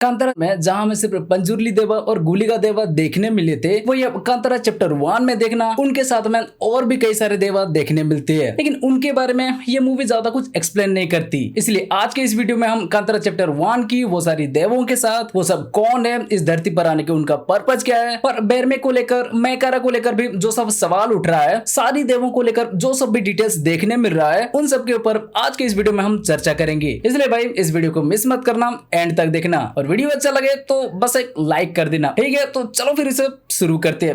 कांतारा में जहां हमें सिर्फ पंजुर्ली देवा और गुलिका देवा देखने मिले थे, वही अब कांतारा चैप्टर 1 में देखना उनके साथ में और भी कई सारे देवा देखने मिलते हैं, लेकिन उनके बारे में ये मूवी ज्यादा कुछ एक्सप्लेन नहीं करती। इसलिए आज के इस वीडियो में हम कांतारा चैप्टर 1 की वो सारी देवों के साथ, वो सब कौन है, इस धरती पर आने के उनका पर्पज क्या है, और बेरमे को लेकर, मैकारा को लेकर भी जो सब सवाल उठ रहा है, सारी देवों को लेकर जो सब भी डिटेल्स देखने मिल रहा है, उन सब के ऊपर आज के इस वीडियो में हम चर्चा करेंगे। इसलिए भाई इस वीडियो को मिस मत करना, एंड तक देखना, और वीडियो अच्छा लगे तो बस एक लाइक कर देना। ठीक है, तो चलो फिर इसे शुरू करते हैं।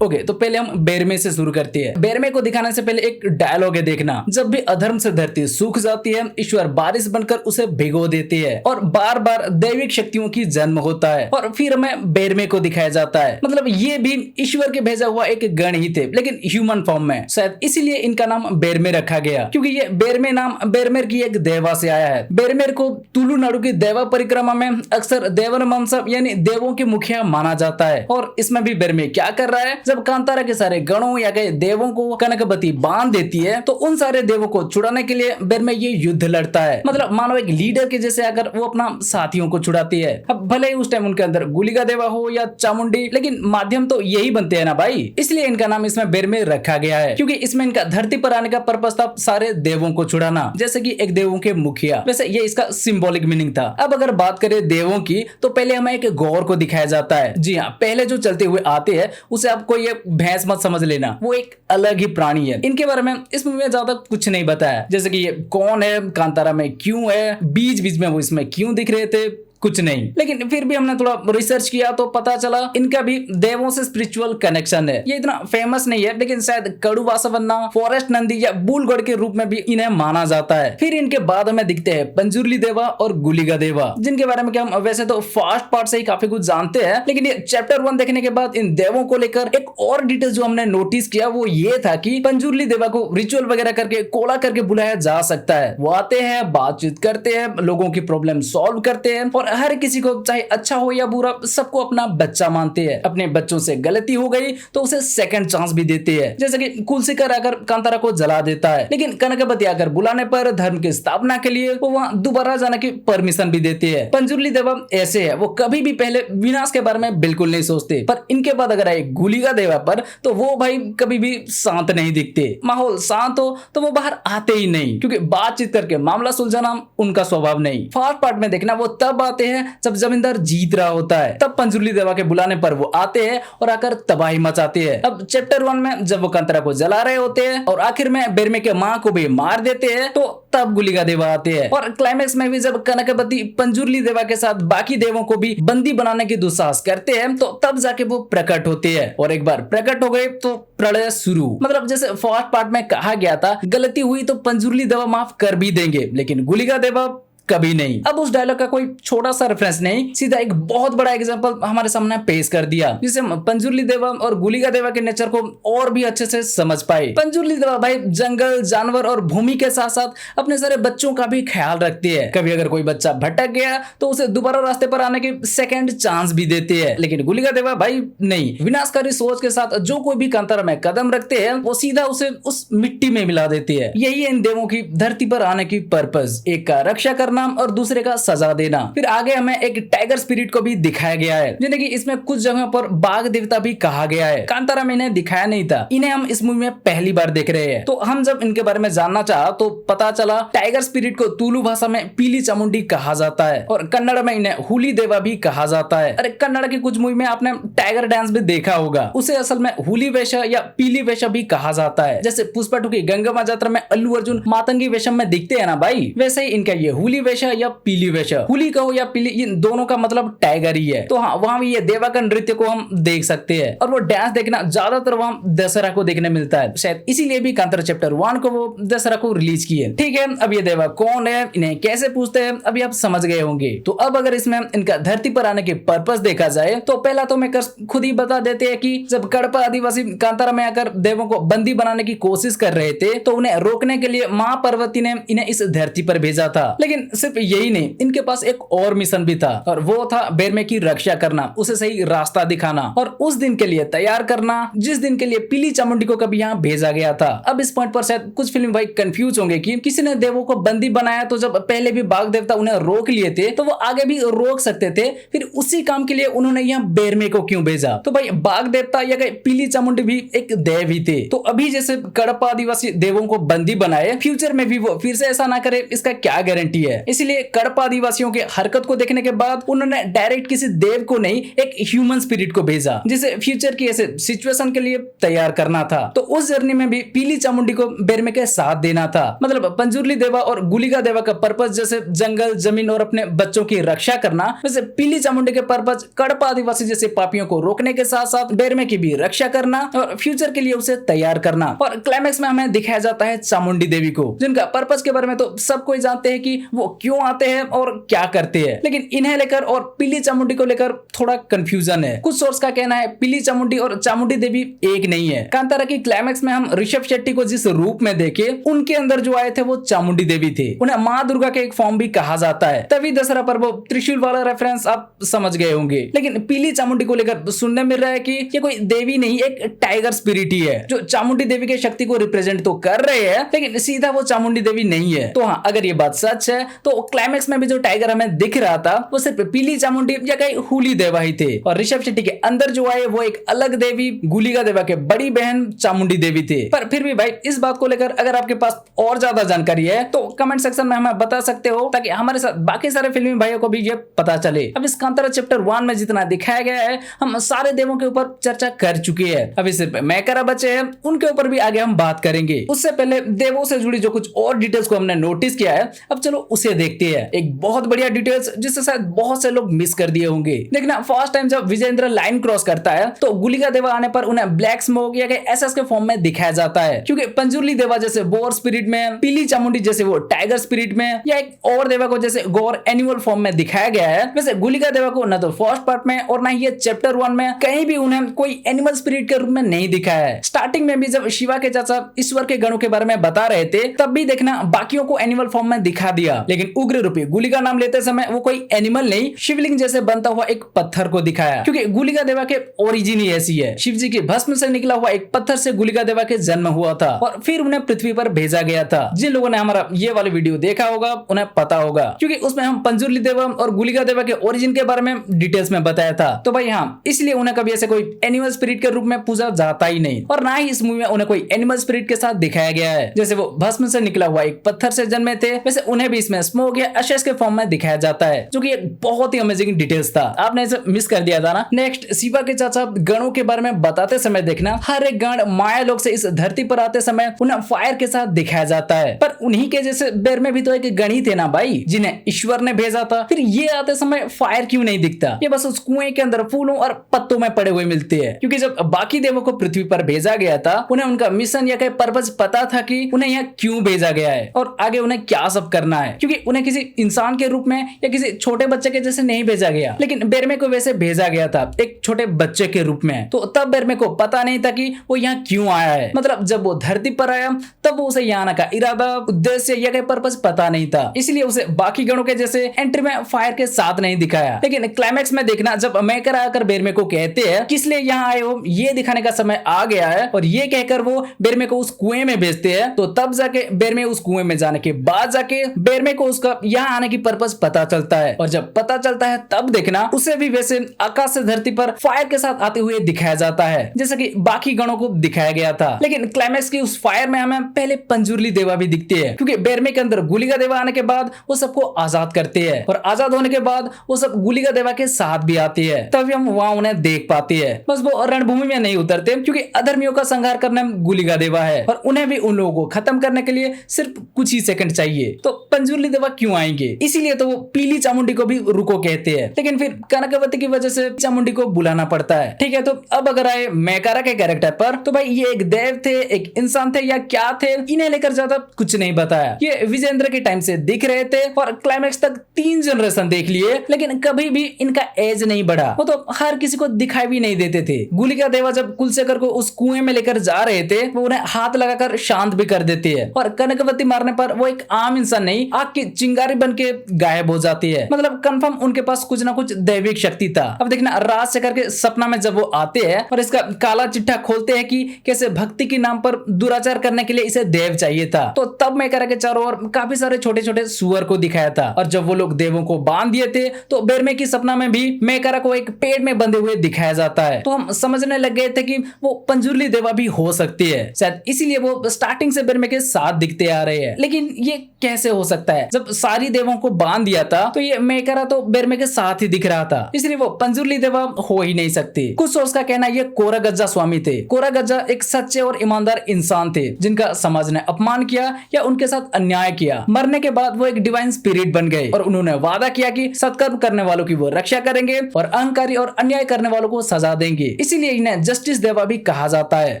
ओके, तो पहले हम बेरमे से शुरू करते हैं। बेरमे को दिखाने से पहले एक डायलॉग है, देखना। जब भी अधर्म से धरती सूख जाती है, ईश्वर बारिश बनकर उसे भिगो देते हैं और बार बार दैविक शक्तियों की जन्म होता है, और फिर हमें बेरमे को दिखाया जाता है। मतलब ये भी ईश्वर के भेजा हुआ एक गण ही थे, लेकिन ह्यूमन फॉर्म में। शायद इसीलिए इनका नाम बेरमे रखा गया, क्योंकि ये बेरमे नाम बेरमेर की एक देवा से आया है। बेरमेर को तुलुनाडु की देवा परिक्रमा में अक्सर देवनमंसा यानी देवों के मुखिया माना जाता है। और इसमें भी बेरमे क्या कर रहा है, जब कांतारा के सारे गणों या कई देवों को कनकवती बांध देती है, तो उन सारे देवों को छुड़ाने के लिए बेरमे ये युद्ध लड़ता है। मतलब मानो एक लीडर के जैसे आकर वो अपना साथियों को छुड़ाती है। अब भले ही उस टाइम उनके अंदर गुलिका देवा हो या चामुंडी, लेकिन माध्यम तो यही बनते हैं ना भाई, इसलिए इनका नाम इसमें बेरमे रखा गया है, क्योंकि इसमें इनका धरती पर आने का पर्पस था सारे देवों को छुड़ाना, जैसे कि एक देवों के मुखिया। वैसे ये इसका सिंबॉलिक मीनिंग था। अब अगर बात करें देवों की, तो पहले हमें एक गौर को दिखाया जाता है। जी हाँ, पहले जो चलते हुए आते हैं उसे आपको ये भैंस मत समझ लेना, वो एक अलग ही प्राणी है। इनके बारे में इस मूवी में ज्यादा कुछ नहीं बताया, जैसे कि ये कौन है, कांतारा में क्यों है, बीच बीच में वो इसमें क्यों दिख रहे थे, कुछ नहीं। लेकिन फिर भी हमने थोड़ा रिसर्च किया तो पता चला इनका भी देवों से स्पिरिचुअल कनेक्शन है। ये इतना फेमस नहीं है, लेकिन शायद कड़ू वासवन्ना, फॉरेस्ट नंदी या बुलगढ़ के रूप में भी इन्हें माना जाता है। फिर इनके बाद हमें दिखते हैं पंजुर्ली देवा और गुलिका देवा, जिनके बारे में हम वैसे तो फर्स्ट पार्ट से ही काफी कुछ जानते हैं, लेकिन ये चैप्टर 1 देखने के बाद इन देवों को लेकर एक और डिटेल जो हमने नोटिस किया वो ये था कि पंजुर्ली देवा को रिचुअल वगैरह करके, कोला करके बुलाया जा सकता है। वो आते हैं, बातचीत करते हैं, लोगों की प्रॉब्लम सॉल्व करते हैं, और हर किसी को चाहे अच्छा हो या बुरा सबको अपना बच्चा मानते हैं। अपने बच्चों से गलती हो गई तो उसे सेकंड चांस भी देते हैं, जैसे कि कुलसिकर आकर कांतारा को जला देता है, लेकिन कनकवती आकर बुलाने पर धर्म की स्थापना के लिए वो वहां दोबारा जाने की परमिशन भी देते हैं। पंजुर्ली देवा ऐसे है, वो कभी भी पहले विनाश के बारे में बिल्कुल नहीं सोचते, पर इनके बाद अगर आए गुलिका देवा पर तो वो भाई कभी भी शांत नहीं दिखते। माहौल शांत हो तो वो बाहर आते ही नहीं, क्योंकि बातचीत करके मामला सुलझाना उनका स्वभाव नहीं। फर्स्ट पार्ट में देखना वो तब आते हैं जब जमींदार जीत रहा होता है, तब पंजुर्ली देवा के बुलाने पर वो आते हैं और आकर तबाही मचाते हैं। अब चैप्टर 1 में जब वो कांतारा को जला रहे होते हैं और आखिर में बेरमे के मां को भी मार देते हैं, तो तब गुलिका देवा आते हैं। और क्लाइमेक्स में भी जब कनकवती पंजुर्ली देवा के साथ बाकी देवों को भी बंदी बनाने की दुस्साहस करते हैं, तो तब जाके वो प्रकट होते हैं, और एक बार प्रकट हो गए तो प्रलय शुरू। मतलब जैसे फर्स्ट पार्ट में कहा गया था, गलती हुई तो पंजुर्ली देवा माफ कर भी देंगे, लेकिन गुलिका देवा कभी नहीं। अब उस डायलॉग का कोई छोटा सा रेफरेंस नहीं, सीधा एक बहुत बड़ा एग्जांपल हमारे सामने पेश कर दिया, जिससे हम पंजुर्ली देवा और गुलिका देवा के नेचर को और भी अच्छे से समझ पाए। पंजुर्ली देवा भाई जंगल, जानवर और भूमि के साथ साथ अपने सारे बच्चों का भी ख्याल रखती है। कभी अगर कोई बच्चा भटक गया तो उसे दोबारा रास्ते पर आने की सेकंड चांस भी देते हैं, लेकिन गुलिका देवा भाई नहीं। विनाशकारी सोच के साथ जो कोई भी कांतारा में कदम रखते हैं, वो सीधा उसे उस मिट्टी में मिला देते हैं। यही है इन देवों की धरती पर आने की पर्पज, एक का रक्षा करना और दूसरे का सजा देना। फिर आगे हमें एक टाइगर स्पिरिट को भी दिखाया गया है, जिन्हें कि इसमें कुछ जगहों पर बाघ देवता भी कहा गया है। कांतारा में इन्हें दिखाया नहीं था, इन्हें हम इस मूवी में पहली बार देख रहे हैं। तो हम जब इनके बारे में जानना चाहा तो पता चला टाइगर स्पिरिट को तुलु भाषा में पीली चामुंडी कहा जाता है, और कन्नड़ में इन्हें हुली देवा भी कहा जाता है। अरे कन्नड़ की कुछ मूवी में आपने टाइगर डांस भी देखा होगा, उसे असल में हुली वेशा या पीली वेशा भी कहा जाता है। जैसे पुष्पा 2 की गंगम्मा यात्रा में अल्लू अर्जुन मातंगी वेशम में दिखते हैं ना भाई, वैसे ही इनका ये हुली वेशा या पीली वेशा, हुली कहो या पीली, इन दोनों का मतलब टाइगर ही है। तो हाँ, वहां भी ये देवा का नृत्य को हम देख सकते हैं, और वो डांस देखना ज्यादातर वहां दशहरा को देखने मिलता है। शायद इसीलिए भी कांतारा चैप्टर 1 को वो दशहरा को रिलीज किए। ठीक है, अब ये देवा कौन है, इन्हें कैसे पूछते हैं, अभी आप समझ गए होंगे। तो अब अगर इसमें इनका धरती पर आने के पर्पस देखा जाए, तो पहला तो मेकर्स खुद ही बता देते हैं कि जब कड़पा आदिवासी कांतारा में आकर देवों को बंदी बनाने की कोशिश कर रहे थे, तो उन्हें रोकने के लिए मां पार्वती ने इन्हें इस धरती पर भेजा था। लेकिन सिर्फ यही नहीं, इनके पास एक और मिशन भी था और वो था बेरमे की रक्षा करना, उसे सही रास्ता दिखाना और उस दिन के लिए तैयार करना जिस दिन के लिए पीली चामुंडी को कभी यहाँ भेजा गया था। अब इस पॉइंट पर शायद कुछ फिल्म भाई कंफ्यूज होंगे कि किसी ने देवों को बंदी बनाया तो जब पहले भी बाघ देवता उन्हें रोक लिए थे तो वो आगे भी रोक सकते थे, फिर उसी काम के लिए उन्होंने यहाँ बेरमे को क्यों भेजा? तो भाई बाघ देवता या पीली चामुंडी भी एक देव ही थे, तो अभी जैसे कडप्पा आदिवासी देवों को बंदी बनाए, फ्यूचर में भी वो फिर से ऐसा ना करे इसका क्या गारंटी है? इसलिए कडप्पा आदिवासियों की हरकत को देखने के बाद उन्होंने डायरेक्ट किसी देव को नहीं एक ह्यूमन स्पिरिट को भेजा जिसे फ्यूचर की ऐसे सिचुएशन के लिए तैयार करना था। तो उस जर्नी में भी पीली चामुंडी को बेरमे के साथ देना था। मतलब पंजुर्ली देवा और गुलिका देवा का पर्पस जैसे जंगल जमीन और अपने बच्चों की रक्षा करना, वैसे पीली चामुंडी के पर्पस कडप्पा आदिवासी जैसे पापियों को रोकने के साथ साथ बेरमे की भी रक्षा करना और फ्यूचर के लिए उसे तैयार करना। और क्लाइमैक्स में हमें दिखाया जाता है चामुंडी देवी को, जिनका पर्पस के बारे में तो सब कोई जानते हैं कि वो क्यों आते हैं और क्या करते हैं, लेकिन इन्हें लेकर और पीली चामुंडी को लेकर थोड़ा कंफ्यूजन है। कुछ सोर्स का कहना है पीली चामुंडी और चामुंडी देवी एक नहीं है। कांतारा की क्लाइमैक्स में हम ऋषभ शेट्टी को जिस रूप में देखे, उनके अंदर जो आए थे वो चामुंडी देवी थे। उन्हें माँ दुर्गा के एक फॉर्म भी कहा जाता है, तभी दशहरा पर वो त्रिशूल वाला रेफरेंस आप समझ गए होंगे। लेकिन पीली चामुंडी को लेकर सुनने मिल रहा है कि ये कोई देवी नहीं, एक टाइगर स्पिरिट ही है जो चामुंडी देवी के शक्ति को रिप्रेजेंट तो कर रहे हैं, लेकिन सीधा वो चामुंडी देवी नहीं है। तो हाँ, अगर ये बात सच है तो क्लाइमैक्स में भी जो टाइगर हमें दिख रहा था वो सिर्फ पीली चामुंडी या कहीं हुली देवा ही थे, और ऋषभ शेट्टी के अंदर जो आए वो एक अलग देवी गुलिका देवा के बड़ी बहन चामुंडी देवी थे। पर फिर भी भाई इस बात को लेकर अगर आपके पास और ज्यादा जानकारी है तो कमेंट सेक्शन में हमें बता सकते हो, ताकि हमारे साथ बाकी सारे फिल्मी भाइयों को भी ये पता चले। अब इस कांतारा चैप्टर 1 में जितना दिखाया गया है हम सारे देवों के ऊपर चर्चा कर चुके हैं। अभी सिर्फ मैकरा बचे हैं, उनके ऊपर भी आगे हम बात करेंगे। उससे पहले देवों से जुड़ी जो कुछ और डिटेल्स को हमने नोटिस किया है, अब चलो उसे देखते हैं। एक बहुत बढ़िया डिटेल्स जिससे शायद बहुत से लोग मिस कर दिए होंगे। देखना, फर्स्ट टाइम जब विजेंद्र लाइन क्रॉस करता है तो गुलिका देवा आने पर उन्हें ब्लैक स्मोक या एसएस के फॉर्म में दिखाया जाता है, क्योंकि पंजुर्ली देवा जैसे बोर स्पिरिट में, पीली चामुंडी जैसे वो टाइगर स्पिरिट में, या एक और देवा को जैसे गौर एनिमल फॉर्म में दिखाया गया है। वैसे गुलिका देवा को न तो फर्स्ट पार्ट में और न ही ये चैप्टर 1 में कहीं भी उन्हें कोई एनिमल स्पिरिट के रूप में नहीं दिखाया है। स्टार्टिंग में भी जब शिवा के चाचा ईश्वर के गणों के बारे में बता रहे थे तब भी देखना बाकियों को एनिमल फॉर्म में दिखा दिया, लेकिन उग्र रूपी गुलिका नाम लेते समय वो कोई एनिमल नहीं, शिवलिंग जैसे बनता हुआ एक पत्थर को दिखाया, क्योंकि गुलिका देवा के ओरिजिन ही ऐसी है। शिव जी के भस्म से निकला हुआ एक पत्थर से गुलिका देवा के जन्म हुआ था और फिर उन्हें पृथ्वी पर भेजा गया था। जिन लोगों ने हमारा ये वाला वीडियो देखा होगा उन्हें पता होगा, क्योंकि उसमें हम पंजुर्ली देवा और गुलिका देवा के ओरिजिन के बारे में डिटेल्स में बताया था। तो भाई हाँ, इसलिए उन्हें कभी ऐसे कोई एनिमल स्पिरिट के रूप में पूजा जाता ही नहीं, और ना ही इस मूवी में उन्हें कोई एनिमल स्पिरिट के साथ दिखाया गया है। जैसे वो भस्म से निकला हुआ एक पत्थर से जन्मे थे, वैसे उन्हें भी इसमें स्मोक या एशेस के फॉर्म में दिखाया जाता है, जो कि एक बहुत ही अमेजिंग डिटेल्स था। आपने इसे मिस कर दिया था ना। नेक्स्ट, शिवा के चाचा गणों के बारे में बताते समय देखना, हर एक गण माया लोक से इस धरती पर आते समय उन्हें फायर के साथ दिखाया जाता है, पर उन्हीं के जैसे बेर में भी तो एक गण ही थे ना भाई, जिन्हें ईश्वर ने भेजा था। फिर ये आते समय फायर क्यों नहीं दिखता? ये बस उस कुएं के अंदर फूलों और पत्तों में पड़े हुए मिलते हैं, क्योंकि जब बाकी देवों को पृथ्वी पर भेजा गया था उन्हें उनका मिशन या पर्पस पता था कि उन्हें यहाँ क्यों भेजा गया है और आगे उन्हें क्या सब करना है, क्योंकि उन्हें किसी इंसान के रूप में या किसी छोटे बच्चे के जैसे नहीं भेजा गया, लेकिन बेरमे को वैसे भेजा गया था एक छोटे बच्चे के रूप में। तो तब बेरमे को पता नहीं था कि वो यहाँ क्यों आया है, मतलब जब वो धरती पर आया तब उसे यहाँ आने का इरादा, उद्देश्य या पर्पस पता नहीं था, इसलिए उसे बाकी गणों के जैसे एंट्री में फायर के साथ नहीं दिखाया। लेकिन क्लाइमैक्स में देखना, जब मैकर आकर बेरमे को कहते हैं किस लिए यहाँ आए हो, ये दिखाने का समय आ गया है, और ये कहकर वो बेरमे को उस कुएं में भेजते हैं। तो तब जाके बेरमे उस कुएं में जाने के बाद जाके बेरमे को उसका यहाँ आने की पर्पस पता चलता है, और जब पता चलता है तब देखना उसे भी वैसे आकाश से धरती पर फायर के साथ आते हुए दिखाया जाता है, जैसे कि बाकी गणों को दिखाया गया था। लेकिन क्लाइमैक्स की उस फायर में हमें पहले पंजुर्ली देवा भी दिखते हैं, क्योंकि बेरमे के अंदर गुलिका देवा आने के बाद वो सबको आजाद करते हैं, और आजाद होने के बाद वो सब गुलिका देवा के साथ भी आते हैं, तभी हम वहां उन्हें देख पाते हैं। बस वो रणभूमि में नहीं उतरते, क्योंकि अधर्मियों का संहार करना गुलिका देवा है, और उन्हें भी उन लोगों को खत्म करने के लिए सिर्फ कुछ ही सेकंड चाहिए। तो पंजुर्ली देवा क्यों आएंगे? इसीलिए तो वो पीली चामुंडी को भी रुको कहते हैं, लेकिन फिर कनकवती की वजह से चामुंडी को बुलाना पड़ता है। ठीक है, तो अब अगर आए मैकारा के कैरेक्टर पर, तो भाई ये एक देव थे, एक इंसान थे या क्या थे, इन्हें लेकर ज्यादा कुछ नहीं बताया। ये विजेंद्र के टाइम से दिख रहे थे और क्लाइमैक्स तक 3 जनरेशन देख लिए, लेकिन कभी भी इनका एज नहीं बढ़ा। वो तो हर किसी को दिखाई भी नहीं देते थे। गुलिका देवा जब कुलशेखर को उस कुएं में लेकर जा रहे थे, वो उन्हें हाथ लगाकर शांत भी कर देते हैं, और कनकवती मारने पर वो एक आम इंसान नहीं आग की चिंगारी बन के गायब हो जाती है। मतलब कंफर्म उनके पास कुछ ना कुछ दैविक शक्ति था। अब देखना राजशेखर के सपना में जब वो आते हैं और इसका काला चिट्ठा खोलते हैं कि कैसे भक्ति के नाम पर दुराचार करने के लिए इसे देव चाहिए था, तो तब मेकारा के चारों ओर काफी सारे छोटे छोटे सुअर को दिखाया था। और जब वो लोग देवों को बांध दिए थे तो बेरमे की सपना में भी मेकारा को एक पेड़ में बंधे हुए दिखाया जाता है। तो हम समझने लग गए थे कि वो पंजुर्ली देवा भी हो सकती है, शायद इसीलिए वो स्टार्टिंग से बेरमे के साथ दिखते आ रहे हैं। लेकिन ये कैसे हो सकता है? जब सारी देवों को बांध दिया था तो ये मेकारा तो बेरमे के साथ ही दिख रहा था, इसलिए वो पंजुर्ली देवा हो ही नहीं सकती। कुछ सोर्स का कहना ये कोरागज्जा स्वामी थे। कोरागज्जा एक सच्चे और ईमानदार इंसान थे जिनका समाज ने अपमान किया या उनके साथ अन्याय किया। मरने के बाद वो एक डिवाइन स्पिरिट बन गए और उन्होंने वादा किया कि सत्कर्म करने वालों की वो रक्षा करेंगे और अहंकारी और अन्याय करने वालों को सजा देंगे। इसीलिए इन्हें जस्टिस देवा भी कहा जाता है।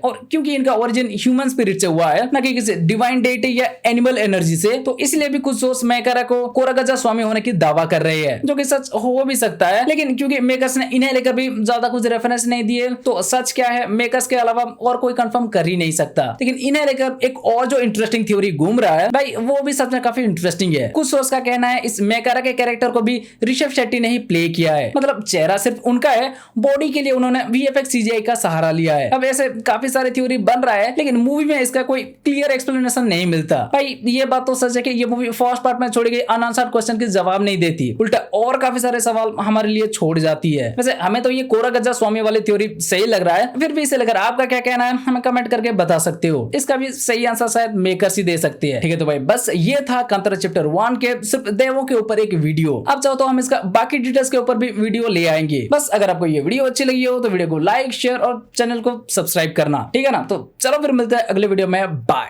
और क्योंकि इनका ओरिजिन ह्यूमन स्पिरिट से हुआ है, न कि किसी डिवाइन डेटी या एनिमल एनर्जी से, तो इसलिए भी कुछ सोर्स मेकारा को कोरागज्जा स्वामी होने की दावा कर रहे हैं, जो कि सच हो भी सकता है। लेकिन क्योंकि मेकर्स ने इन्हें लेकर भी ज्यादा कुछ रेफरेंस नहीं दिए, तो सच क्या है मेकर्स के अलावा और कोई कंफर्म कर ही नहीं सकता। लेकिन इन्हें लेकर एक और जो इंटरेस्टिंग थ्योरी घूम रहा है भाई, वो भी सच में काफी इंटरेस्टिंग है। कुछ सोर्स का कहना है इस मेकारा के कैरेक्टर को भी ऋषभ शेट्टी ने ही प्ले किया है। मतलब चेहरा सिर्फ उनका है, बॉडी के लिए उन्होंने VFX CGI का सहारा लिया है। अब ऐसे काफी सारे थ्योरी बन रहा है, लेकिन मूवी में इसका कोई क्लियर एक्सप्लेनेशन नहीं मिलता। भाई ये बात तो सच है कि ये मूवी फर्स्ट पार्ट में छोड़ी गई अनआंसर्ड क्वेश्चन के जवाब नहीं देती, उल्टा और काफी सारे सवाल हमारे लिए छोड़ जाती है। वैसे हमें तो ये कोरागज्जा स्वामी वाली थ्योरी सही लग रहा है, फिर भी इसे लेकर आपका क्या कहना है हमें कमेंट करके बता सकते हो। इसका भी सही आंसर शायद मेकर्स ही दे सकते हैं। ठीक है, तो भाई बस ये था कांतारा चैप्टर 1 के सिर्फ देवों के ऊपर एक वीडियो। अब चाहो तो हम इसका बाकी डिटेल्स के ऊपर भी वीडियो ले आएंगे। बस अगर आपको ये वीडियो अच्छी लगी हो तो वीडियो को लाइक शेयर और चैनल को सब्सक्राइब करना, ठीक है ना। तो चलो फिर मिलते हैं अगले वीडियो में, बाय।